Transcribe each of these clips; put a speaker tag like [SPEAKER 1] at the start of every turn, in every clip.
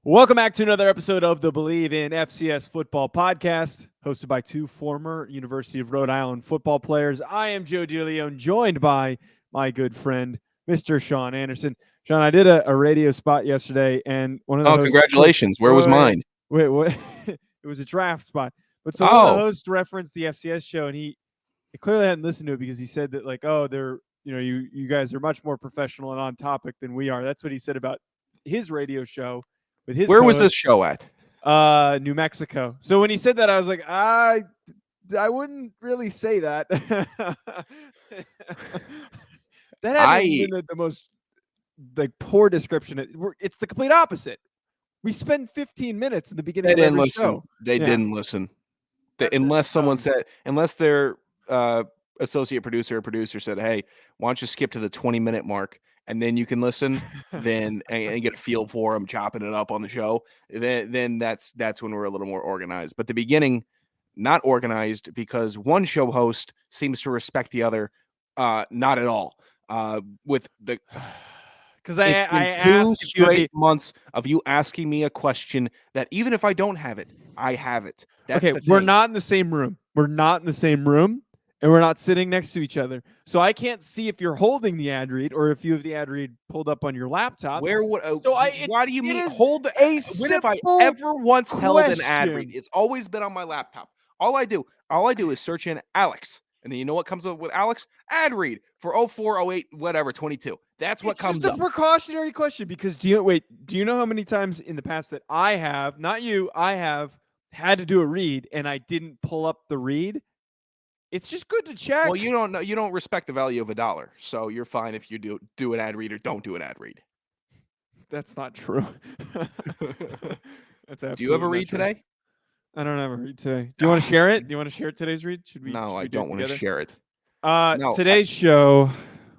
[SPEAKER 1] Welcome back to another episode of the Believe in FCS Football Podcast, hosted by two former University of Rhode Island football players. I am Joe DeLeone, joined by my good friend, Mr. Sean Anderson. Sean, I did a radio spot yesterday, and one of the hosts...
[SPEAKER 2] Congratulations. Where was mine?
[SPEAKER 1] Wait, what? It was a draft spot. But so one of the hosts referenced the FCS show, and he clearly hadn't listened to it because he said that, like, oh, they're, you guys are much more professional and on topic than we are. That's what he said about his radio show.
[SPEAKER 2] Where was this show at?
[SPEAKER 1] New Mexico. So when he said that, I was like, I wouldn't really say that. That had been the most poor description. It's the complete opposite. We spend 15 minutes in the beginning of every show.
[SPEAKER 2] They didn't listen. Unless someone said, unless their associate producer or producer said, hey, why don't you skip to the 20-minute mark? And then you can listen, then and get a feel for them chopping it up on the show. Then that's when we're a little more organized. But the beginning, not organized because one show host seems to respect the other, not at all. With the
[SPEAKER 1] because I asked
[SPEAKER 2] straight months of you asking me a question that even if I don't have it, I have it. That's
[SPEAKER 1] okay. We're not in the same room. And we're not sitting next to each other. So I can't see if you're holding the ad read or if you have the ad read pulled up on your laptop.
[SPEAKER 2] Why do you mean hold a
[SPEAKER 1] when have I
[SPEAKER 2] ever once held an ad read? It's always been on my laptop. All I do is search in Alex. And then you know what comes up with Alex? Ad read for 04, 08, whatever, 22. That's what comes up.
[SPEAKER 1] It's just a precautionary question because do you know how many times in the past that I have, not you, I have had to do a read and I didn't pull up the read? It's just good to check.
[SPEAKER 2] Well, you don't respect the value of $1, so you're fine if you do an ad read or don't do an ad read.
[SPEAKER 1] That's not true. That's absolutely.
[SPEAKER 2] Do you have a read today?
[SPEAKER 1] I don't have a read today. Do you want to share it? Do you want to share today's read?
[SPEAKER 2] No, I don't want to share it.
[SPEAKER 1] Today's show.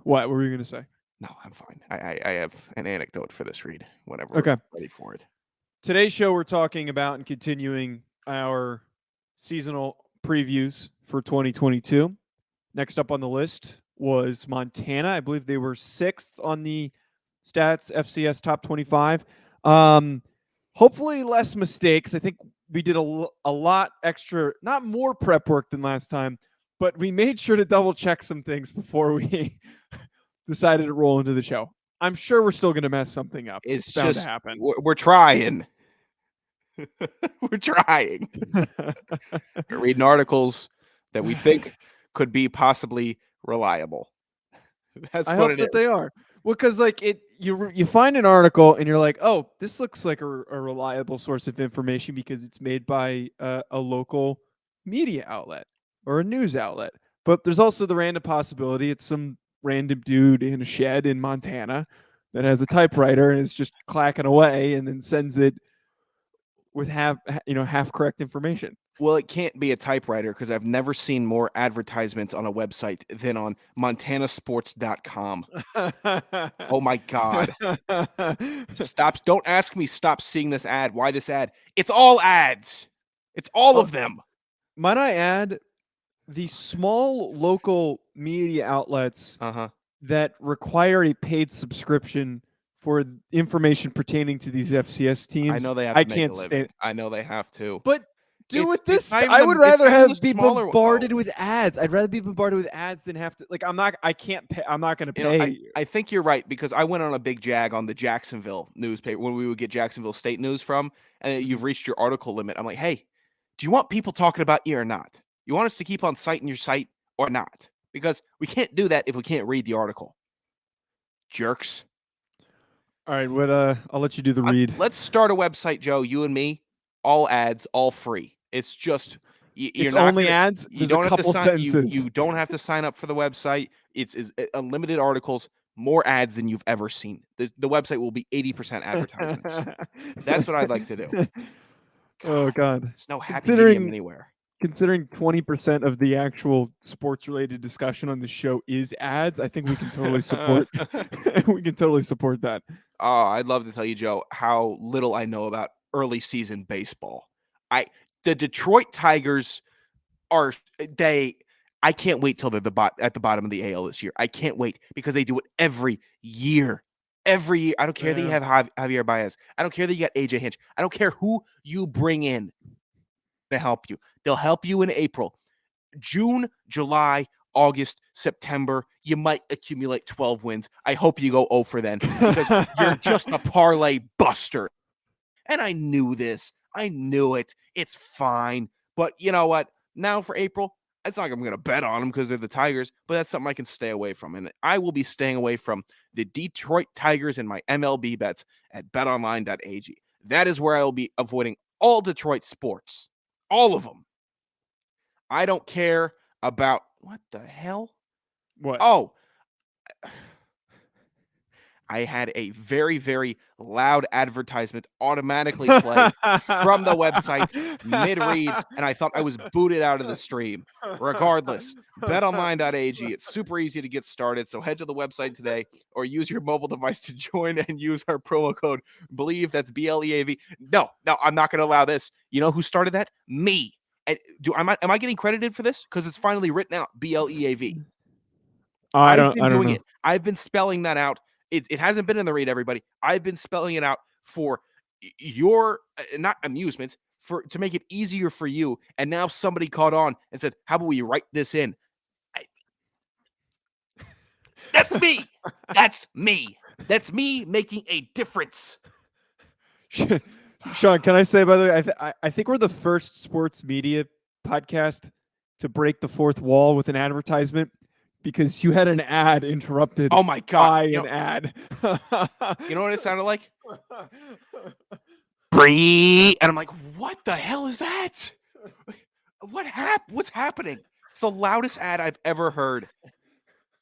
[SPEAKER 1] What were you going to say?
[SPEAKER 2] No, I'm fine. I have an anecdote for this read whenever
[SPEAKER 1] we're
[SPEAKER 2] ready for it.
[SPEAKER 1] Today's show, we're talking about and continuing our seasonal previews for 2022. Next up on the list was Montana. I believe they were 6th on the stats FCS top 25. Hopefully less mistakes. I think we did a lot extra, not more prep work than last time, but we made sure to double check some things before we decided to roll into the show. I'm sure we're still going to mess something up.
[SPEAKER 2] It's
[SPEAKER 1] bound
[SPEAKER 2] just
[SPEAKER 1] to happen.
[SPEAKER 2] We're trying. We're trying. We're reading articles that we think could be possibly reliable. That's what it is.
[SPEAKER 1] They are. Well, because you find an article and you're like, oh, this looks like a reliable source of information because it's made by a local media outlet or a news outlet. But there's also the random possibility it's some random dude in a shed in Montana that has a typewriter and is just clacking away and then sends it with half correct information.
[SPEAKER 2] Well, it can't be a typewriter because I've never seen more advertisements on a website than on montanasports.com. Oh my God. Don't ask me, stop seeing this ad. Why this ad? It's all ads. It's all of them.
[SPEAKER 1] Might I add, the small local media outlets that require a paid subscription for information pertaining to these FCS teams.
[SPEAKER 2] I know they have to make a living. I know they have to.
[SPEAKER 1] But I would rather be bombarded with ads. I'd rather be bombarded with ads than have to I'm not going to pay.
[SPEAKER 2] I think you're right because I went on a big jag on the Jacksonville newspaper when we would get Jacksonville State news from, and you've reached your article limit. I'm like, hey, do you want people talking about you or not? You want us to keep on citing your site or not? Because we can't do that if we can't read the article. Jerks.
[SPEAKER 1] All right, I'll let you do the read.
[SPEAKER 2] Let's start a website, Joe. You and me, all ads, all free. It's just
[SPEAKER 1] it's only ads.
[SPEAKER 2] You don't have to sign. You don't have to sign up for the website. It's unlimited articles, more ads than you've ever seen. The website will be 80% advertisements. That's what I'd like to do.
[SPEAKER 1] Oh God,
[SPEAKER 2] it's no happy medium anywhere.
[SPEAKER 1] Considering 20% of the actual sports-related discussion on the show is ads, I think we can totally support. We can totally support that.
[SPEAKER 2] Oh, I'd love to tell you, Joe, how little I know about early season baseball. The Detroit Tigers I can't wait till they're at the bottom of the AL this year. I can't wait because they do it every year. every year. I don't care that you have Javier Baez. I don't care that you got AJ Hinch. I don't care who you bring in to help you. They'll help you in April. June, July, August, September, you might accumulate 12 wins. I hope you go 0 for then because you're just a parlay buster. And I knew this. I knew it. It's fine. But you know what? Now for April, it's not like I'm going to bet on them because they're the Tigers, but that's something I can stay away from. And I will be staying away from the Detroit Tigers in my MLB bets at betonline.ag. That is where I will be avoiding all Detroit sports. All of them. I don't care about what the hell?
[SPEAKER 1] What?
[SPEAKER 2] Oh, I had a very, very loud advertisement automatically play from the website mid-read, and I thought I was booted out of the stream. Regardless, betonline.ag. It's super easy to get started, so head to the website today or use your mobile device to join and use our promo code BELIEVE. That's BLEAV. No, I'm not going to allow this. You know who started that? Me. And am I getting credited for this? Because it's finally written out, BLEAV. I've been doing it. I've been spelling that out. It hasn't been in the read, everybody. I've been spelling it out for your not amusement, to make it easier for you. And now somebody caught on and said, "How about we write this in?" That's me. That's me. That's me making a difference.
[SPEAKER 1] Sean, can I say, by the way, I think we're the first sports media podcast to break the fourth wall with an advertisement. Because you had an ad interrupted.
[SPEAKER 2] Oh my God!
[SPEAKER 1] By an ad.
[SPEAKER 2] You know what it sounded like? Bree, and I'm like, what the hell is that? What's happening? It's the loudest ad I've ever heard.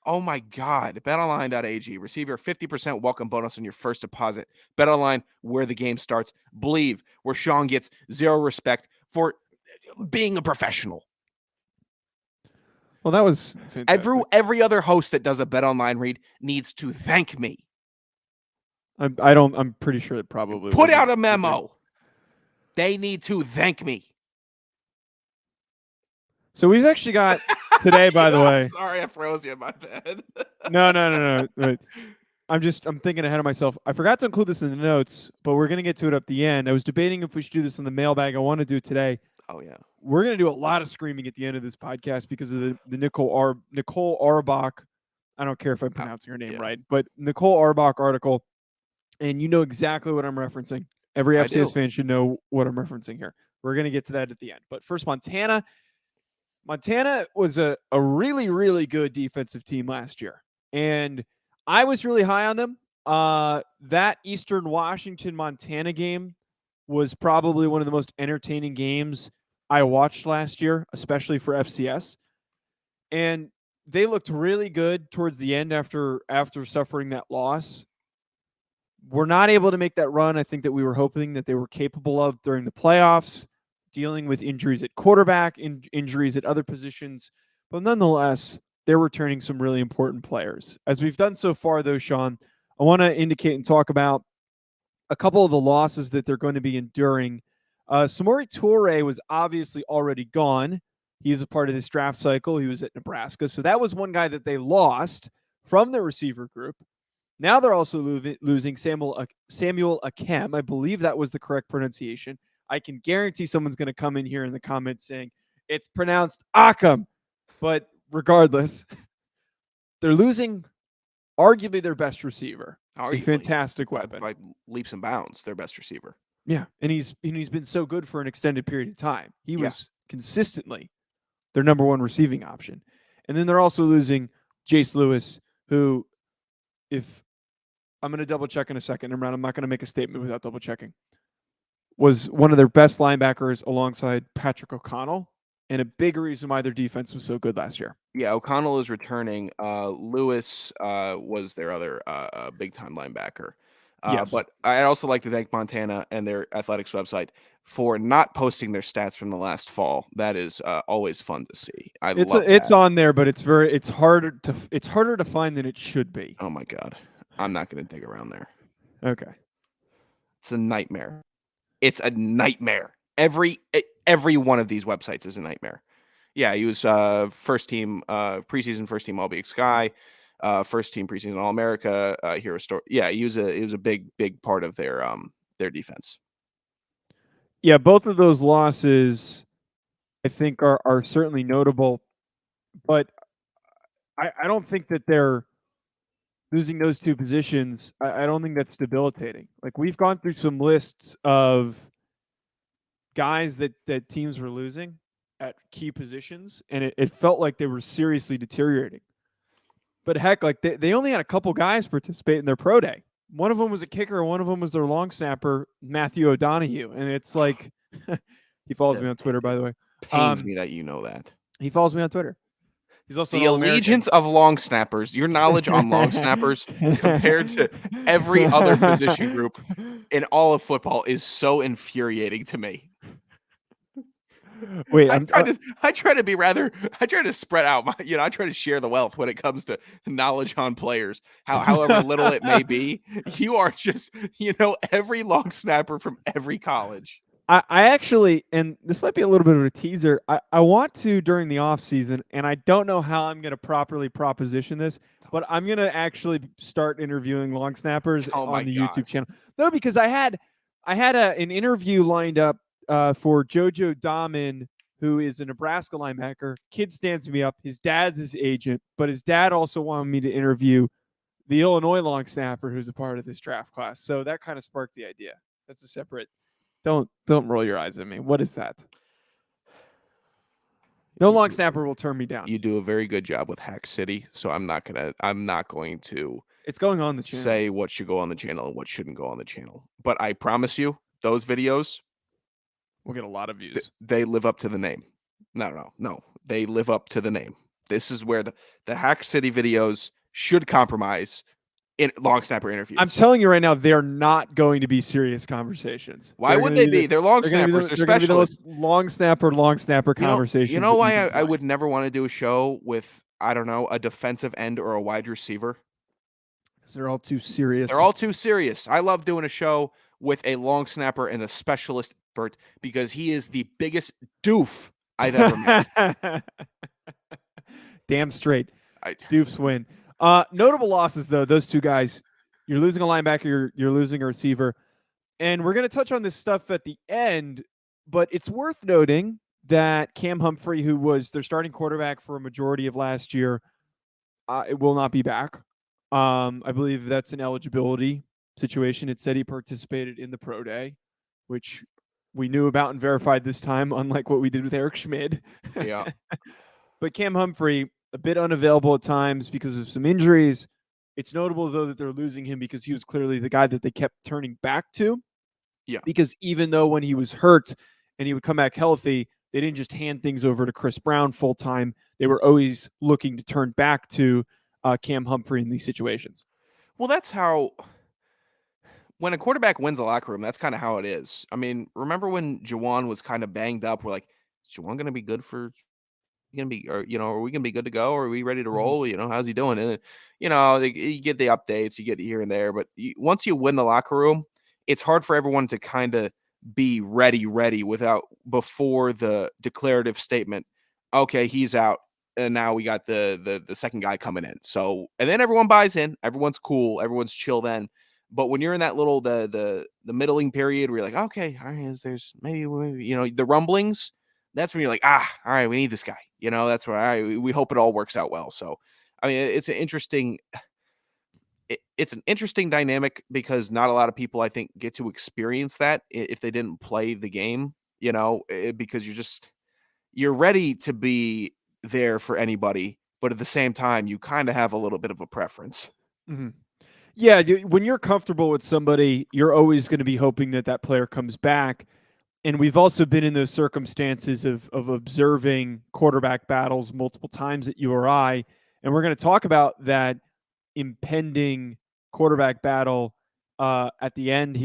[SPEAKER 2] Oh my God! BetOnline.ag. Receive your 50% welcome bonus on your first deposit. BetOnline, where the game starts. Believe, where Sean gets zero respect for being a professional.
[SPEAKER 1] Well, that was fantastic.
[SPEAKER 2] Every other host that does a BetOnline read needs to thank me.
[SPEAKER 1] I'm pretty sure it probably
[SPEAKER 2] put out a memo. They need to thank me.
[SPEAKER 1] So we've actually got today, by the way.
[SPEAKER 2] I'm sorry, I froze you in my bed.
[SPEAKER 1] No. I'm thinking ahead of myself. I forgot to include this in the notes, but we're gonna get to it at the end. I was debating if we should do this in the mailbag. I want to do it today.
[SPEAKER 2] Oh yeah.
[SPEAKER 1] We're going to do a lot of screaming at the end of this podcast because of the Nicole Auerbach. I don't care if I'm pronouncing her name right, but Nicole Auerbach article. And you know exactly what I'm referencing. Every FCS fan should know what I'm referencing here. We're going to get to that at the end. But first, Montana. Montana was a really, really good defensive team last year. And I was really high on them. That Eastern Washington, Montana game was probably one of the most entertaining games I watched last year, especially for FCS. And they looked really good towards the end after suffering that loss. We're not able to make that run I think that we were hoping that they were capable of during the playoffs, dealing with injuries at quarterback, injuries at other positions. But nonetheless, they're returning some really important players. As we've done so far, though, Sean, I want to indicate and talk about a couple of the losses that they're going to be enduring. Samori Toure was obviously already gone. He is a part of this draft cycle. He was at Nebraska. So that was one guy that they lost from the receiver group. Now they're also losing Samuel Akem. I believe that was the correct pronunciation. I can guarantee someone's going to come in here in the comments saying it's pronounced Akem. But regardless, they're losing arguably their best receiver. A fantastic weapon.
[SPEAKER 2] By leaps and bounds, their best receiver.
[SPEAKER 1] Yeah, and he's been so good for an extended period of time. He was consistently their number one receiving option. And then they're also losing Jace Lewis, who, if I'm going to double check in a second, I'm not going to make a statement without double checking, was one of their best linebackers alongside Patrick O'Connell, and a big reason why their defense was so good last year.
[SPEAKER 2] Yeah, O'Connell is returning. Lewis was their other big-time linebacker.
[SPEAKER 1] Yes.
[SPEAKER 2] But I'd also like to thank Montana and their athletics website for not posting their stats from the last fall. That is always fun to see. It's
[SPEAKER 1] on there, but it's harder to find than it should be.
[SPEAKER 2] Oh my God, I'm not going to dig around there.
[SPEAKER 1] Okay,
[SPEAKER 2] it's a nightmare. It's a nightmare. Every one of these websites is a nightmare. Yeah, he was first team preseason first team All Big Sky. first team preseason All-America, hero story. Yeah, he was a big part of their defense.
[SPEAKER 1] Yeah, both of those losses I think are certainly notable, but I don't think that they're losing those two positions. I don't think that's debilitating. Like, we've gone through some lists of guys that teams were losing at key positions, and it felt like they were seriously deteriorating. But heck, like they only had a couple guys participate in their pro day. One of them was a kicker, one of them was their long snapper, Matthew O'Donohue. And it's like, he follows me on Twitter, by the way.
[SPEAKER 2] Pains me that you know that.
[SPEAKER 1] He follows me on Twitter. He's also
[SPEAKER 2] the
[SPEAKER 1] an All-American.
[SPEAKER 2] allegiance of long snappers. Your knowledge on long snappers compared to every other position group in all of football is so infuriating to me.
[SPEAKER 1] Wait,
[SPEAKER 2] I try to spread out I try to share the wealth when it comes to knowledge on players, however little it may be. You are just, every long snapper from every college.
[SPEAKER 1] I actually, and this might be a little bit of a teaser, I want to during the off season, and I don't know how I'm going to properly proposition this, but I'm going to actually start interviewing long snappers on the YouTube channel. No, because I had an interview lined up for Jojo Dahmen, who is a Nebraska linebacker. Kid stands me up. His dad's his agent, but his dad also wanted me to interview the Illinois long snapper who's a part of this draft class. So that kind of sparked the idea. That's a separate. Don't roll your eyes at me. What is that? No long snapper will turn me down.
[SPEAKER 2] You do a very good job with Hack City, so I'm not going to.
[SPEAKER 1] It's going on the channel.
[SPEAKER 2] Say what should go on the channel and what shouldn't go on the channel. But I promise you, those videos
[SPEAKER 1] will get a lot of views.
[SPEAKER 2] They live up to the name. No. They live up to the name. This is where the Hack City videos should compromise in long snapper interviews.
[SPEAKER 1] I'm telling you right now, they're not going to be serious conversations.
[SPEAKER 2] Why would they be? They're long snappers. They're specialists.
[SPEAKER 1] Long snapper conversations.
[SPEAKER 2] You know why I would never want to do a show with, I don't know, a defensive end or a wide receiver?
[SPEAKER 1] Because they're all too serious.
[SPEAKER 2] They're all too serious. I love doing a show with a long snapper and a specialist, Bert, because he is the biggest doof I've ever met.
[SPEAKER 1] Damn straight. Doofs win. Notable losses, though, those two guys. You're losing a linebacker, you're losing a receiver. And we're going to touch on this stuff at the end, but it's worth noting that Cam Humphrey, who was their starting quarterback for a majority of last year, it will not be back. I believe that's an eligibility situation. It said he participated in the pro day, which we knew about and verified this time, unlike what we did with Eric Schmid.
[SPEAKER 2] Yeah.
[SPEAKER 1] But Cam Humphrey, a bit unavailable at times because of some injuries. It's notable, though, that they're losing him because he was clearly the guy that they kept turning back to.
[SPEAKER 2] Yeah.
[SPEAKER 1] Because even though when he was hurt and he would come back healthy, they didn't just hand things over to Chris Brown full time. They were always looking to turn back to Cam Humphrey in these situations.
[SPEAKER 2] Well, that's how, when a quarterback wins a locker room, that's kind of how it is. I mean, remember when Juwan was kind of banged up? We're like, is Juwan going to be good for, are we going to be good to go? Are we ready to roll? How's he doing? And, you get the updates, you get here and there, but once you win the locker room, it's hard for everyone to kind of be ready before the declarative statement. Okay, he's out. And now we got the second guy coming in. So, and then everyone buys in. Everyone's cool. Everyone's chill then. But when you're in that little the middling period where you're like, okay, all right, there's maybe the rumblings. That's when you're like, all right, we need this guy. That's why we hope it all works out well. So, I mean, it's an interesting dynamic because not a lot of people, I think, get to experience that if they didn't play the game. Because you're ready to be there for anybody, but at the same time, you kind of have a little bit of a preference.
[SPEAKER 1] Mm-hmm. Yeah, when you're comfortable with somebody, you're always going to be hoping that player comes back. And we've also been in those circumstances of observing quarterback battles multiple times at URI. And we're going to talk about that impending quarterback battle at the end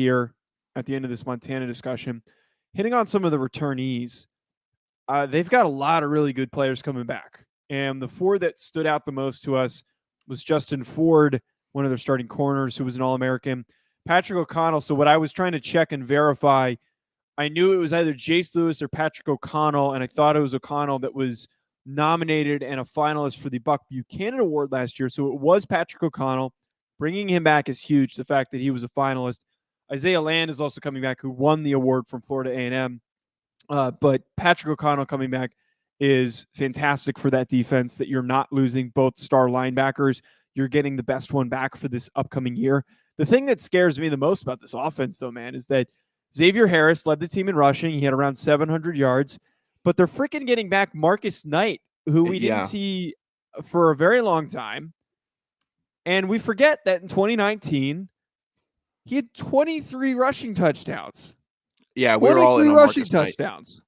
[SPEAKER 1] of this Montana discussion, hitting on some of the returnees. They've got a lot of really good players coming back. And the four that stood out the most to us was Justin Ford, one of their starting corners, who was an All-American. Patrick O'Connell. So what I was trying to check and verify, I knew it was either Jace Lewis or Patrick O'Connell, and I thought it was O'Connell that was nominated and a finalist for the Buck Buchanan Award last year. So it was Patrick O'Connell. Bringing him back is huge. The fact that he was a finalist. Isaiah Land is also coming back, who won the award from Florida A&M. But Patrick O'Connell coming back is fantastic for that defense, that you're not losing both star linebackers. You're getting the best one back for this upcoming year. The thing that scares me the most about this offense, though, man, is that Xavier Harris led the team in rushing. He had around 700 yards, but they're freaking getting back Marcus Knight, who we didn't see for a very long time. And we forget that in 2019, he had 23 rushing touchdowns.
[SPEAKER 2] Yeah, we were all in on
[SPEAKER 1] rushing
[SPEAKER 2] Marcus
[SPEAKER 1] touchdowns.
[SPEAKER 2] Knight.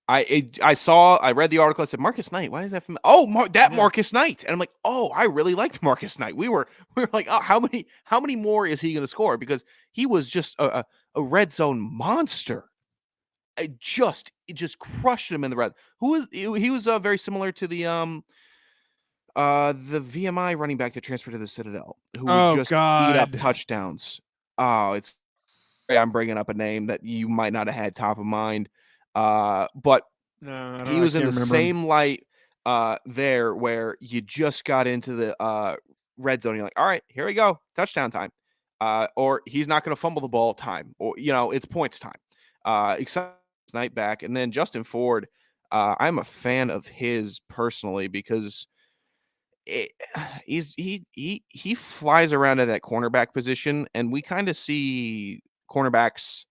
[SPEAKER 2] I read the article. I said, Marcus Knight, why is that from? Marcus Knight. And I'm like, oh, I really liked Marcus Knight. We were like, oh, how many more is he going to score? Because he was just a red zone monster. It just crushed him in the red. He was very similar to the VMI running back that transferred to the Citadel, who would just eat up touchdowns. Oh, I'm bringing up a name that you might not have had top of mind. But he was in the same light there, where you just got into the red zone. You're like, all right, here we go, touchdown time. Or he's not going to fumble the ball time, or it's points time. Exciting night back. And then Justin Ford, I'm a fan of his personally, because he flies around at that cornerback position, and we kind of see cornerbacks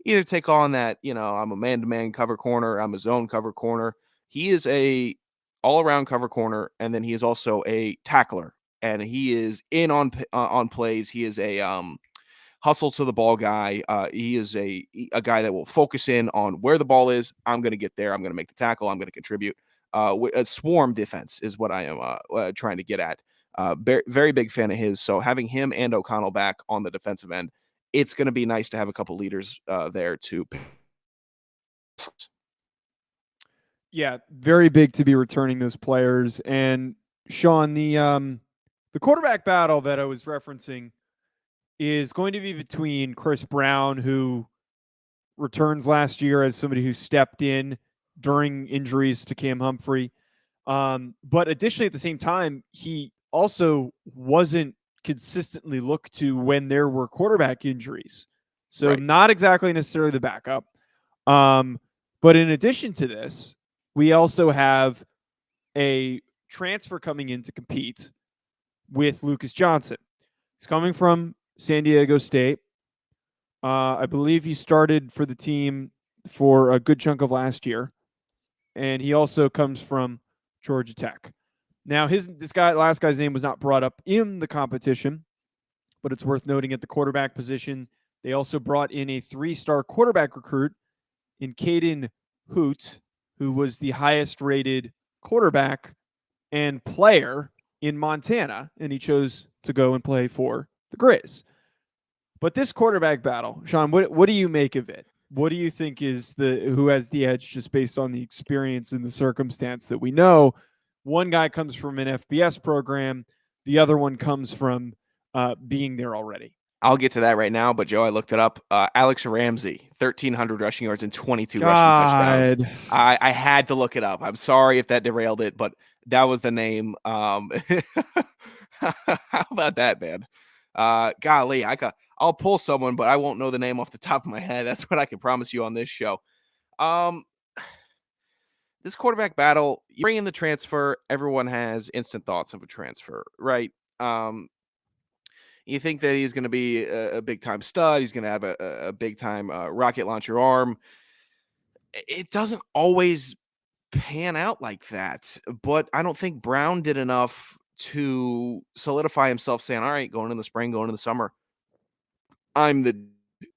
[SPEAKER 2] either take on that, I'm a man-to-man cover corner, I'm a zone cover corner. He is a all-around cover corner, and then he is also a tackler, and he is in on plays. He is a hustle to the ball guy. He is a guy that will focus in on where the ball is. I'm going to get there. I'm going to make the tackle. I'm going to contribute. A swarm defense is what I am trying to get at. Very, very big fan of his. So having him and O'Connell back on the defensive end, it's going to be nice to have a couple leaders there too.
[SPEAKER 1] Yeah, very big to be returning those players. And Sean, the quarterback battle that I was referencing is going to be between Chris Brown, who returns last year as somebody who stepped in during injuries to Cam Humphrey. But additionally, at the same time, he also wasn't consistently looked to when there were quarterback injuries. So not exactly necessarily the backup. But in addition to this, we also have a transfer coming in to compete with Lucas Johnson. He's coming from San Diego State. I believe he started for the team for a good chunk of last year. And he also comes from Georgia Tech. Now, last guy's name was not brought up in the competition, but it's worth noting at the quarterback position, they also brought in a 3-star quarterback recruit in Caden Hoot, who was the highest-rated quarterback and player in Montana, and he chose to go and play for the Griz. But this quarterback battle, Sean, what do you make of it? What do you think is who has the edge, just based on the experience and the circumstance that we know? One guy comes from an FBS program. The other one comes from being there already.
[SPEAKER 2] I'll get to that right now, but Joe, I looked it up. Alex Ramsey, 1,300 rushing yards and 22 rushing touchdowns. I had to look it up. I'm sorry if that derailed it, but that was the name. How about that, man? Golly, I'll pull someone, but I won't know the name off the top of my head. That's what I can promise you on this show. This quarterback battle, you bring in the transfer, everyone has instant thoughts of a transfer, right? You think that he's going to be a big-time stud. He's going to have a big-time rocket launcher arm. It doesn't always pan out like that, but I don't think Brown did enough to solidify himself, saying, all right, going in the spring, going in the summer, I'm the,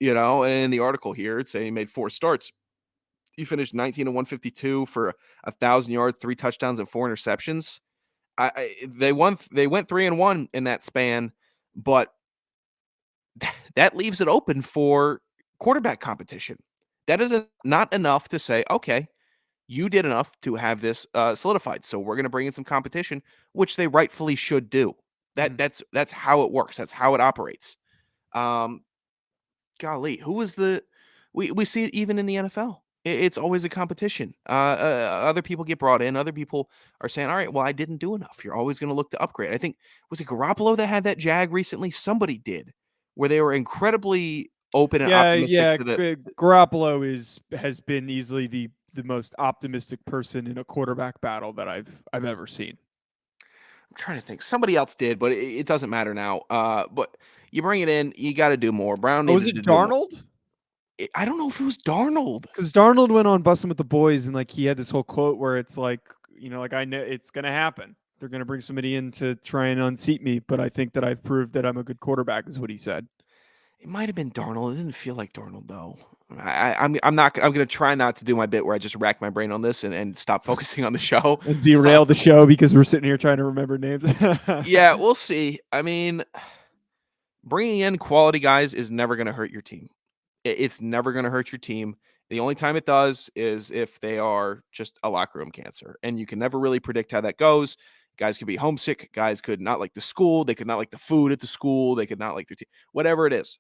[SPEAKER 2] and in the article here, it's saying he made 4 starts. He finished 19 and 152 for 1,000 yards, 3 touchdowns, and 4 interceptions. They went 3-1 in that span, but that leaves it open for quarterback competition. That is not enough to say, okay, you did enough to have this solidified, so we're going to bring in some competition, which they rightfully should do. That's how it works. That's how it operates. Golly, who was we see it even in the NFL. It's always a competition. Other people get brought in. Other people are saying, all right, well, I didn't do enough. You're always going to look to upgrade. I think, was it Garoppolo that had that jag recently? Somebody did, where they were incredibly open and optimistic
[SPEAKER 1] Yeah.
[SPEAKER 2] to the.
[SPEAKER 1] Garoppolo has been easily the most optimistic person in a quarterback battle that I've ever seen.
[SPEAKER 2] I'm trying to think. Somebody else did, but it doesn't matter now. But you bring it in, you got to do more. Brown
[SPEAKER 1] Was
[SPEAKER 2] needed
[SPEAKER 1] it
[SPEAKER 2] to do more.
[SPEAKER 1] Darnold?
[SPEAKER 2] I don't know if it was Darnold.
[SPEAKER 1] Because Darnold went on Bussin' with the Boys, and like he had this whole quote where it's like, like I know it's gonna happen. They're gonna bring somebody in to try and unseat me, but I think that I've proved that I'm a good quarterback, is what he said.
[SPEAKER 2] It might have been Darnold. It didn't feel like Darnold though. I'm gonna try not to do my bit where I just rack my brain on this and stop focusing on the show
[SPEAKER 1] and derail the show because we're sitting here trying to remember names.
[SPEAKER 2] Yeah, we'll see. I mean, bringing in quality guys is never gonna hurt your team. It's never gonna hurt your team. The only time it does is if they are just a locker room cancer, and you can never really predict how that goes. Guys could be homesick. Guys could not like the school. They could not like the food at the school. They could not like their team. Whatever it is.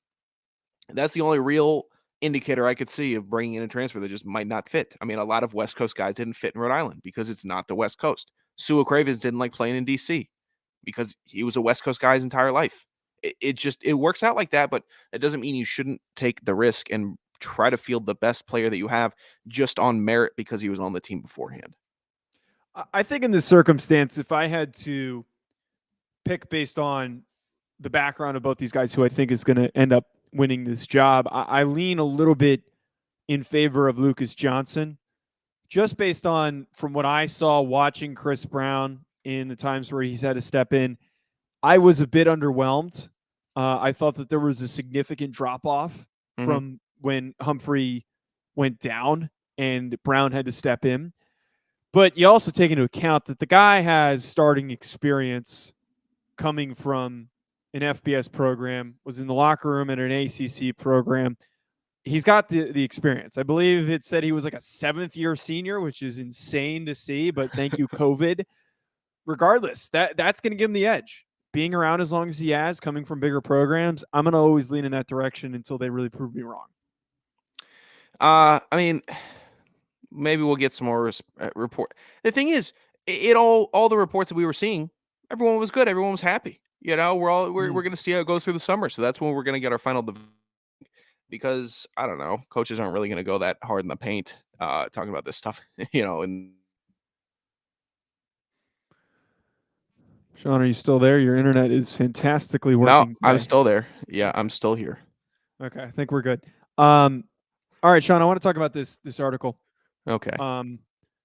[SPEAKER 2] That's the only real indicator I could see of bringing in a transfer that just might not fit. I mean, a lot of West Coast guys didn't fit in Rhode Island because it's not the West Coast. Sua Cravens didn't like playing in DC because he was a West Coast guy his entire life. It works out like that, but it doesn't mean you shouldn't take the risk and try to field the best player that you have just on merit because he was on the team beforehand.
[SPEAKER 1] I think in this circumstance, if I had to pick based on the background of both these guys, who I think is going to end up winning this job, I lean a little bit in favor of Lucas Johnson, just based on from what I saw watching Chris Brown in the times where he's had to step in. I was a bit underwhelmed. I thought that there was a significant drop-off from when Humphrey went down and Brown had to step in. But you also take into account that the guy has starting experience coming from an FBS program, was in the locker room at an ACC program. He's got the experience. I believe it said he was like a 7th-year senior, which is insane to see, but thank you, COVID. Regardless, that's going to give him the edge. Being around as long as he has, coming from bigger programs, I'm going to always lean in that direction until they really prove me wrong.
[SPEAKER 2] I mean, maybe we'll get some more report. The thing is, all the reports that we were seeing, everyone was good. Everyone was happy. We're going to see how it goes through the summer. So that's when we're going to get our final because I don't know, coaches aren't really going to go that hard in the paint talking about this stuff, and
[SPEAKER 1] Sean, are you still there? Your internet is fantastically working.
[SPEAKER 2] No,
[SPEAKER 1] today.
[SPEAKER 2] I'm still there. Yeah, I'm still here.
[SPEAKER 1] Okay, I think we're good. All right, Sean, I want to talk about this article.
[SPEAKER 2] Okay.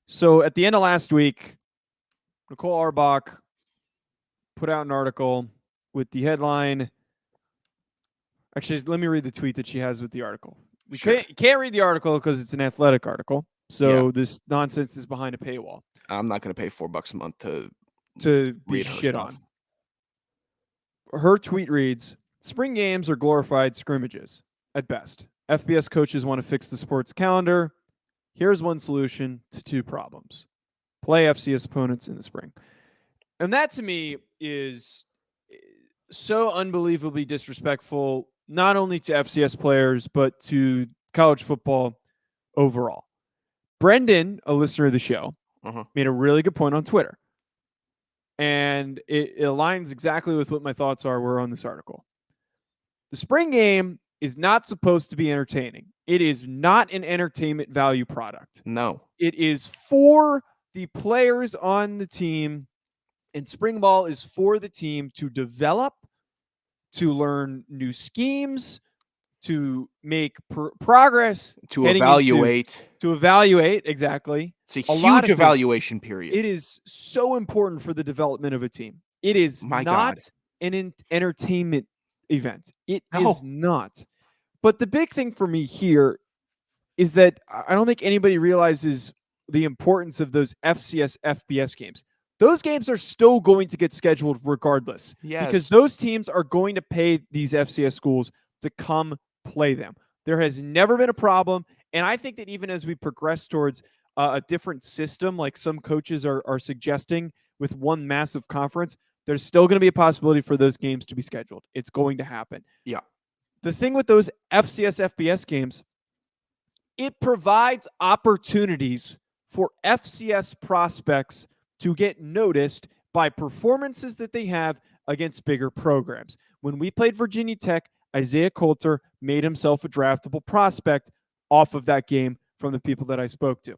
[SPEAKER 1] So at the end of last week, Nicole Auerbach put out an article with the headline. Actually, let me read the tweet that she has with the article. We can't read the article because it's an athletic article. So this nonsense is behind a paywall.
[SPEAKER 2] I'm not going to pay $4 a month to
[SPEAKER 1] be shit on. Her tweet reads, "Spring games are glorified scrimmages at best. FBS coaches want to fix the sports calendar. Here's one solution to 2 problems. Play FCS opponents in the spring." And that to me is so unbelievably disrespectful, not only to FCS players, but to college football overall. Brendan, a listener of the show, made a really good point on Twitter. And it aligns exactly with what my thoughts were on this article. The spring game is not supposed to be entertaining. It is not an entertainment value product.
[SPEAKER 2] No.
[SPEAKER 1] It is for the players on the team, and spring ball is for the team to develop, to learn new schemes, to make progress,
[SPEAKER 2] to evaluate.
[SPEAKER 1] Exactly.
[SPEAKER 2] It's a huge evaluation period.
[SPEAKER 1] It is so important for the development of a team. It is not an entertainment event. It is not. But the big thing for me here is that I don't think anybody realizes the importance of those FCS, FBS games. Those games are still going to get scheduled regardless.
[SPEAKER 2] Yes.
[SPEAKER 1] Because those teams are going to pay these FCS schools to come play them. There has never been a problem. And I think that even as we progress towards a different system, like some coaches are suggesting with one massive conference, there's still going to be a possibility for those games to be scheduled. It's going to happen.
[SPEAKER 2] Yeah.
[SPEAKER 1] The thing with those FCS, FBS games, it provides opportunities for FCS prospects to get noticed by performances that they have against bigger programs. When we played Virginia Tech, Isaiah Coulter made himself a draftable prospect off of that game from the people that I spoke to.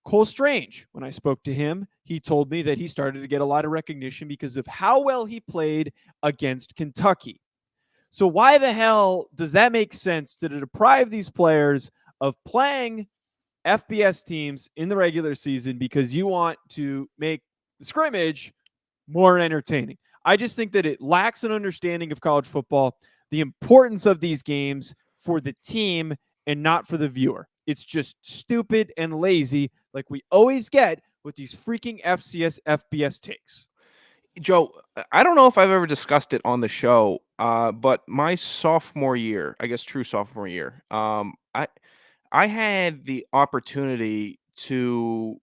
[SPEAKER 1] Cole Strange, when I spoke to him, he told me that he started to get a lot of recognition because of how well he played against Kentucky. So why the hell does that make sense to deprive these players of playing FBS teams in the regular season because you want to make the scrimmage more entertaining? I just think that it lacks an understanding of college football, the importance of these games for the team and not for the viewer. It's just stupid and lazy, like we always get with these freaking FCS FBS takes.
[SPEAKER 2] Joe, I don't know if I've ever discussed it on the show, but my sophomore year, I guess true sophomore year, I had the opportunity to,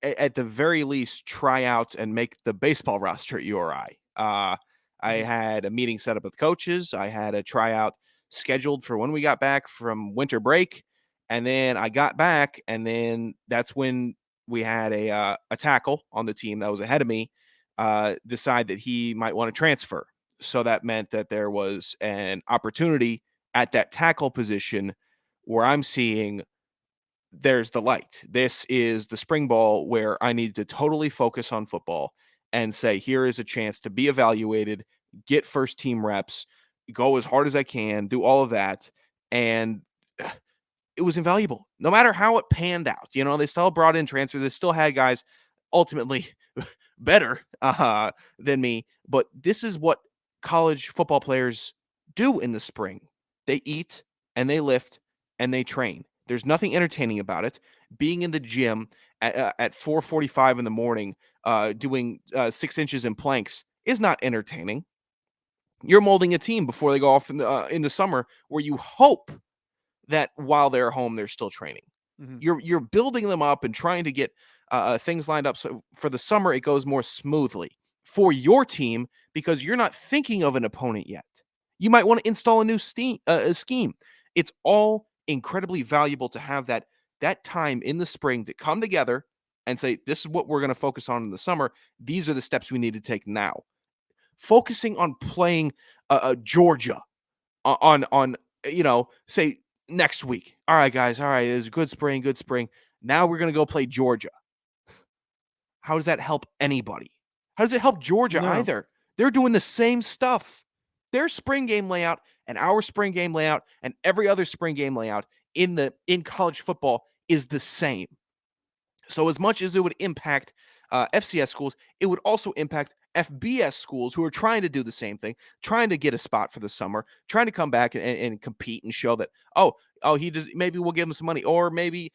[SPEAKER 2] at the very least, try out and make the baseball roster at URI. I had a meeting set up with coaches. I had a tryout scheduled for when we got back from winter break, and then I got back, and then that's when we had a tackle on the team that was ahead of me decide that he might want to transfer. So that meant that there was an opportunity at that tackle position where I'm seeing there's the light. This is the spring ball where I need to totally focus on football and say, here is a chance to be evaluated, get first team reps, go as hard as I can, do all of that. And it was invaluable, no matter how it panned out. You know, they still brought in transfers. They still had guys ultimately better than me. But this is what college football players do in the spring. They eat and they lift and they train. There's nothing entertaining about it. Being in the gym at 4:45 in the morning, doing 6 inches in planks is not entertaining. You're molding a team before they go off in the summer, where you hope that while they're home, they're still training.
[SPEAKER 1] Mm-hmm.
[SPEAKER 2] You're building them up and trying to get things lined up so for the summer it goes more smoothly for your team because you're not thinking of an opponent yet. You might want to install a new scheme. It's all incredibly valuable to have that time in the spring to come together and say, this is what we're going to focus on in the summer. These are the steps we need to take now. Focusing on playing Georgia on say next week. All right, guys. All right, it was a good spring. Now we're going to go play Georgia. How does that help anybody? How does it help Georgia either? They're doing the same stuff. Their spring game layout and our spring game layout and every other spring game layout in college football is the same. So as much as it would impact FCS schools, it would also impact FBS schools who are trying to do the same thing, trying to get a spot for the summer, trying to come back and compete and show that, he does, maybe we'll give him some money, or maybe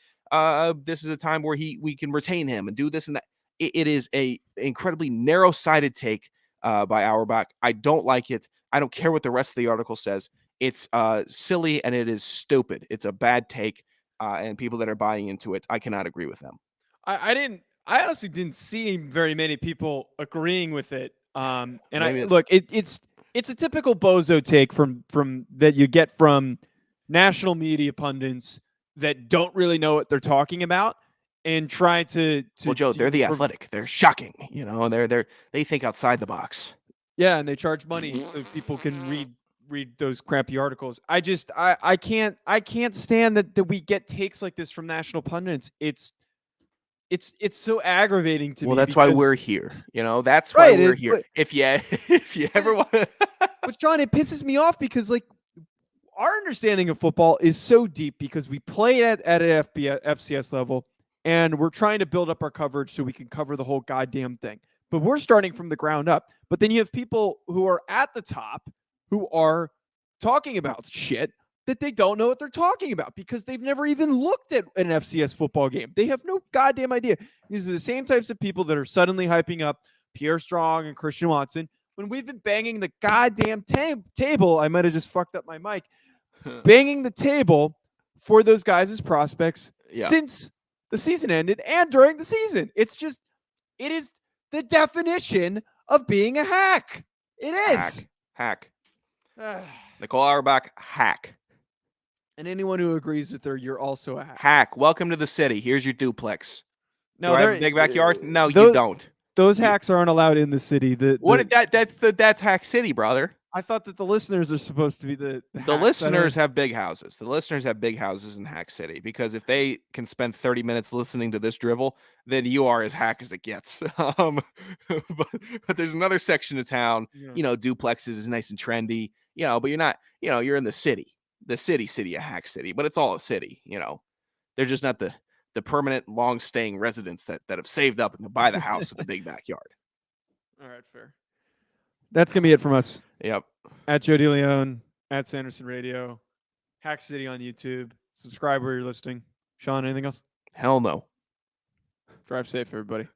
[SPEAKER 2] this is a time where we can retain him and do this and that. It is a incredibly narrow-sided take by Auerbach. I don't like it. I don't care what the rest of the article says. It's silly and it is stupid. It's a bad take, and people that are buying into it, I cannot agree with them.
[SPEAKER 1] I honestly didn't see very many people agreeing with it.
[SPEAKER 2] Maybe
[SPEAKER 1] look, it's a typical bozo take from that you get from national media pundits that don't really know what they're talking about and try to
[SPEAKER 2] well, Joe, they're the Athletic. They're shocking. You know, they think outside the box.
[SPEAKER 1] Yeah, and they charge money so people can read those crappy articles. I can't stand that we get takes like this from national pundits. It's so aggravating to me.
[SPEAKER 2] Well, that's why we're here. You know, that's
[SPEAKER 1] right,
[SPEAKER 2] why we're here. If you ever want
[SPEAKER 1] But John, it pisses me off because like our understanding of football is so deep because we play at an FCS level and we're trying to build up our coverage so we can cover the whole goddamn thing. But we're starting from the ground up. But then you have people who are at the top who are talking about shit that they don't know what they're talking about because they've never even looked at an FCS football game. They have no goddamn idea. These are the same types of people that are suddenly hyping up Pierre Strong and Christian Watson when we've been banging the goddamn table. I might have just fucked up my mic. Banging the table for those guys as prospects since the season ended and during the season. It is the definition of being a hack. It is.
[SPEAKER 2] Hack. Nicole Auerbach, hack.
[SPEAKER 1] And anyone who agrees with her, you're also a hack.
[SPEAKER 2] Hack. Welcome to the city. Here's your duplex.
[SPEAKER 1] No,
[SPEAKER 2] Do I have a
[SPEAKER 1] they're-
[SPEAKER 2] big backyard? No, you
[SPEAKER 1] those-
[SPEAKER 2] don't.
[SPEAKER 1] Those
[SPEAKER 2] You-
[SPEAKER 1] hacks aren't allowed in the city.
[SPEAKER 2] That's Hack City, brother.
[SPEAKER 1] I thought that the listeners are supposed to be the
[SPEAKER 2] The
[SPEAKER 1] hacks.
[SPEAKER 2] listeners have big houses. The listeners have big houses in Hack City because if they can spend 30 minutes listening to this drivel, then you are as hack as it gets. But there's another section of town, duplexes is nice and trendy, but you're not, you're in the city of Hack City, but it's all a city, They're just not the permanent long staying residents that have saved up and can buy the house with a big backyard.
[SPEAKER 1] All right, fair. That's going to be it from us.
[SPEAKER 2] Yep.
[SPEAKER 1] At Joe DeLeone, at Sanderson Radio, Hack City on YouTube. Subscribe where you're listening. Sean, anything else?
[SPEAKER 2] Hell no.
[SPEAKER 1] Drive safe, everybody.